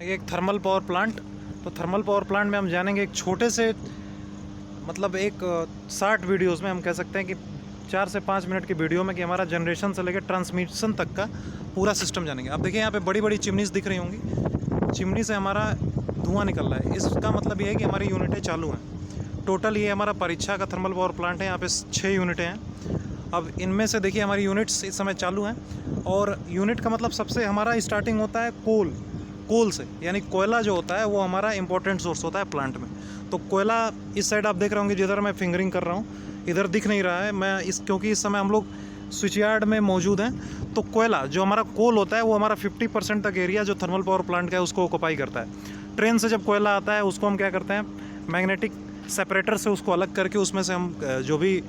एक thermal power plant. तो thermal power plant में हम जानेंगे एक छोटे से मतलब एक 60 वीडियोस में हम कह सकते हैं कि 4 से 5 मिनट की वीडियो में कि हमारा जनरेशन से लेकर ट्रांसमिशन तक का पूरा सिस्टम जानेंगे। अब देखिए यहाँ पे बड़ी बड़ी चिमनीज दिख रही होंगी, चिमनी से हमारा धुआं निकल रहा है। इसका मतलब ये है कि हमारी यूनिटें चालू हैं। टोटल ये हमारा परीक्षा का थर्मल पावर प्लांट है, यहाँ पे 6 यूनिटें हैं। अब इनमें से देखिए हमारी यूनिट्स इस समय चालू हैं, और यूनिट का मतलब सबसे हमारा स्टार्टिंग होता है कोल से, यानी कोयला जो होता है वो हमारा इंपॉर्टेंट सोर्स होता है प्लांट में। तो कोयला इस साइड आप देख रहे होंगे, जिधर मैं फिंगरिंग कर रहा हूँ इधर दिख नहीं रहा है मैं क्योंकि इस समय हम लोग स्विच यार्ड में मौजूद हैं। तो कोयला जो हमारा कोल होता है वो हमारा 50% तक एरिया जो थर्मल पावर प्लांट का है उसको ऑक्यूपाई करता है। ट्रेन से जब कोयला आता है उसको हम क्या करते हैं, मैग्नेटिक सेपरेटर से उसको अलग करके उसमें से हम जो भी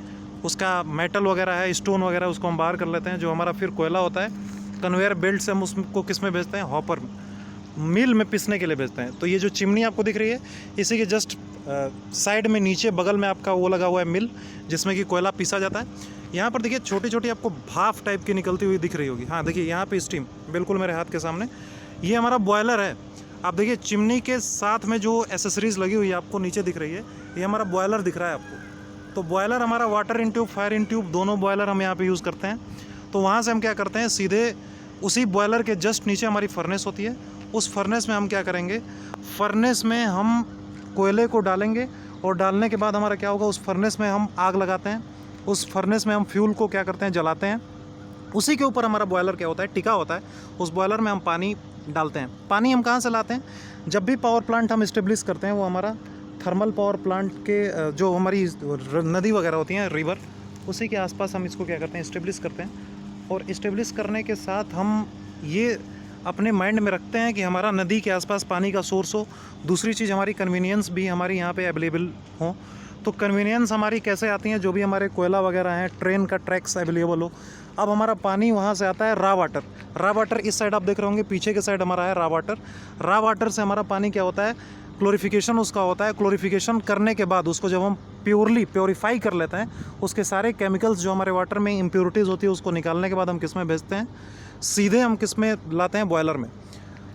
उसका मेटल वगैरह है, स्टोन वगैरह, उसको हम बाहर कर लेते हैं। जो हमारा फिर कोयला होता है कन्वेयर बेल्ट से हम उसको किस में भेजते हैं, हॉपर में, मिल में पीसने के लिए भेजते हैं। तो ये जो चिमनी आपको दिख रही है इसी के जस्ट साइड में नीचे बगल में आपका वो लगा हुआ है मिल, जिसमें कि कोयला पीसा जाता है। यहाँ पर देखिए छोटी छोटी आपको भाप टाइप की निकलती हुई दिख रही होगी। हाँ देखिए यहाँ पे स्टीम बिल्कुल मेरे हाथ के सामने, ये हमारा बॉयलर है। आप देखिए चिमनी के साथ में जो एसेसरीज लगी हुई है आपको नीचे दिख रही है, ये हमारा बॉयलर दिख रहा है आपको। तो बॉयलर हमारा water in tube, fire in tube, दोनों बॉयलर हम यहाँ पे यूज़ करते हैं। तो वहाँ से हम क्या करते हैं, सीधे उसी बॉयलर के जस्ट नीचे हमारी फर्नेस होती है। उस फर्नेस में हम क्या करेंगे, फर्नेस में हम कोयले को डालेंगे, और डालने के बाद हमारा क्या होगा, उस फर्नेस में हम आग लगाते हैं। उस फर्नेस में हम फ्यूल को क्या करते हैं, जलाते हैं। उसी के ऊपर हमारा बॉयलर क्या होता है, टिका होता है। उस बॉयलर में हम पानी डालते हैं। पानी हम कहाँ से लाते हैं, जब भी पावर प्लांट हम इस्टेब्लिश करते हैं वो हमारा थर्मल पावर प्लांट के जो हमारी नदी वगैरह होती हैं, रिवर, उसी के आसपास हम इसको क्या करते हैं, इस्टेब्लिश करते हैं। और इस्टेब्लिश करने के साथ हम ये अपने माइंड में रखते हैं कि हमारा नदी के आसपास पानी का सोर्स हो। दूसरी चीज़ हमारी कन्वीनियंस भी हमारी यहाँ पे अवेलेबल हो। तो कन्वीनियंस हमारी कैसे आती हैं, जो भी हमारे कोयला वगैरह हैं, ट्रेन का ट्रैक्स अवेलेबल हो। अब हमारा पानी वहाँ से आता है रा वाटर। रा वाटर इस साइड आप देख रहे होंगे, पीछे के साइड हमारा है रा वाटर। रा वाटर से हमारा पानी क्या होता है, क्लोरिफिकेशन उसका होता है। क्लोरिफिकेशन करने के बाद उसको जब हम प्योरीफाई कर लेते हैं, उसके सारे केमिकल्स जो हमारे वाटर में इम्प्योरिटीज़ होती है उसको निकालने के बाद हम किस में भेजते हैं, सीधे हम किस में लाते हैं, बॉयलर में।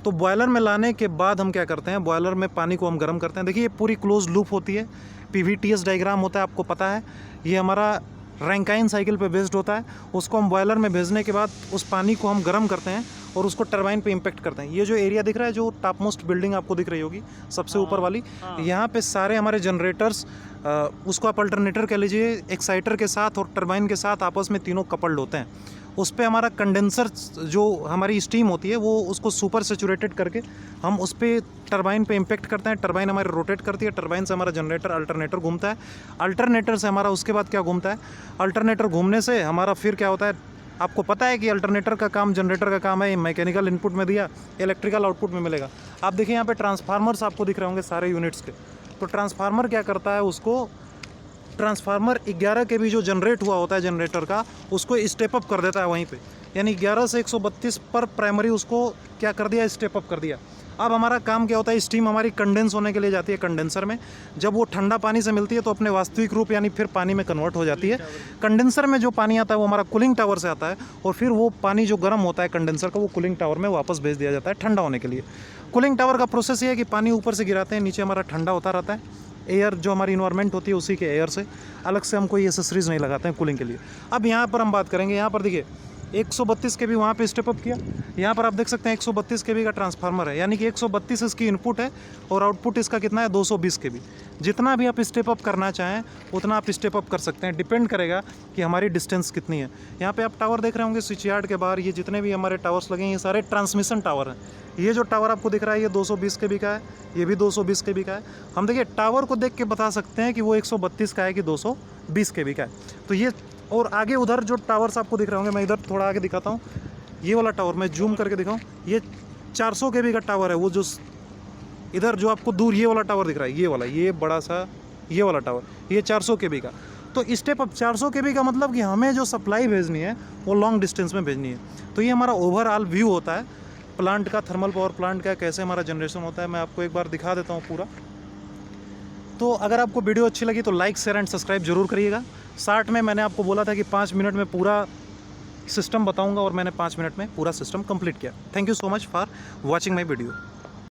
तो बॉयलर में लाने के बाद हम क्या करते हैं, बॉयलर में पानी को हम गर्म करते हैं। देखिए ये पूरी क्लोज लूप होती है, PVTS डायग्राम होता है, आपको पता है। ये हमारा रैंकाइन साइकिल पे बेस्ड होता है। उसको हम बॉयलर में भेजने के बाद उस पानी को हम गर्म करते हैं और उसको टरबाइन पे इम्पैक्ट करते हैं। ये जो एरिया दिख रहा है, जो टॉप मोस्ट बिल्डिंग आपको दिख रही होगी सबसे ऊपर वाली, यहाँ पे सारे हमारे जनरेटर्स, उसको आप अल्टरनेटर कह लीजिए, एक्साइटर के साथ और टरबाइन के साथ आपस में तीनों कपल्ड होते हैं। उस पर हमारा कंडेंसर जो हमारी स्टीम होती है वो उसको सुपर सेचुरेटेड करके हम उस पर टरबाइन पे इम्पैक्ट करते हैं। टरबाइन हमारी रोटेट करती है, टरबाइन से हमारा जनरेटर अल्टरनेटर घूमता है। अल्टरनेटर से हमारा उसके बाद क्या घूमता है, अल्टरनेटर घूमने से हमारा फिर क्या होता है, आपको पता है कि अल्टरनेटर का काम, जनरेटर का काम है, मैकेनिकल इनपुट में दिया, इलेक्ट्रिकल आउटपुट में मिलेगा। आप देखिए यहाँ पे ट्रांसफार्मर्स आपको दिख रहे होंगे सारे यूनिट्स के। तो ट्रांसफार्मर क्या करता है, उसको ट्रांसफार्मर 11 kV जो जनरेट हुआ होता है जनरेटर का, उसको स्टेप अप कर देता है वहीं पे, यानी 11 से 132 पर प्राइमरी उसको क्या कर दिया, स्टेप अप कर दिया। अब हमारा काम क्या होता है, स्टीम हमारी कंडेंस होने के लिए जाती है कंडेंसर में। जब वो ठंडा पानी से मिलती है तो अपने वास्तविक रूप यानी फिर पानी में कन्वर्ट हो जाती है। कंडेंसर में जो पानी आता है वो हमारा कूलिंग टावर से आता है, और फिर वो पानी जो गर्म होता है कंडेंसर का, वो कूलिंग टावर में वापस भेज दिया जाता है ठंडा होने के लिए। कूलिंग टावर का प्रोसेस ये है कि पानी ऊपर से गिराते हैं, नीचे हमारा ठंडा होता रहता है। एयर जो हमारी इन्वायरमेंट होती है उसी के एयर से, अलग से हम कोई एसेसरीज नहीं लगाते हैं कूलिंग के लिए। अब यहाँ पर हम बात करेंगे, यहाँ पर देखिए 132 kV वहाँ पे स्टेप अप किया। यहाँ पर आप देख सकते हैं 132 kV का ट्रांसफार्मर है, यानी कि 132 इसकी इनपुट है और आउटपुट इसका कितना है, 220 kV। जितना भी आप स्टेप अप करना चाहें उतना आप स्टेप अप कर सकते हैं, डिपेंड करेगा कि हमारी डिस्टेंस कितनी है। यहाँ पे आप टावर देख रहे होंगे स्विच यार्ड के बाहर, ये जितने भी हमारे टावर्स लगे हैं ये सारे ट्रांसमिशन टावर हैं। ये जो टावर आपको दिख रहा है ये 220 kV का है, ये भी 220 kV का है। हम देखिए टावर को देख के बता सकते हैं कि वो 132 का है कि 220 kV का है। तो ये, और आगे उधर जो टावर्स आपको दिख रहे होंगे, मैं इधर थोड़ा आगे दिखाता हूँ, ये वाला टावर मैं जूम करके दिखाऊँ, ये 400 kV का टावर है। वो जो इधर जो आपको दूर ये वाला टावर दिख रहा है, ये वाला, ये बड़ा सा ये वाला टावर, ये 400 kV का। तो स्टेप अप 400 kV का मतलब कि हमें जो सप्लाई भेजनी है वो लॉन्ग डिस्टेंस में भेजनी है। तो ये हमारा ओवरऑल व्यू होता है प्लांट का, थर्मल पावर प्लांट का, कैसे हमारा जनरेशन होता है। मैं आपको एक बार दिखा देता हूँ पूरा। तो अगर आपको वीडियो अच्छी लगी तो लाइक, शेयर एंड सब्सक्राइब जरूर करिएगा। 60 में मैंने आपको बोला था कि 5 मिनट में पूरा सिस्टम बताऊंगा, और मैंने 5 मिनट में पूरा सिस्टम कंप्लीट किया। Thank you so much for watching my video.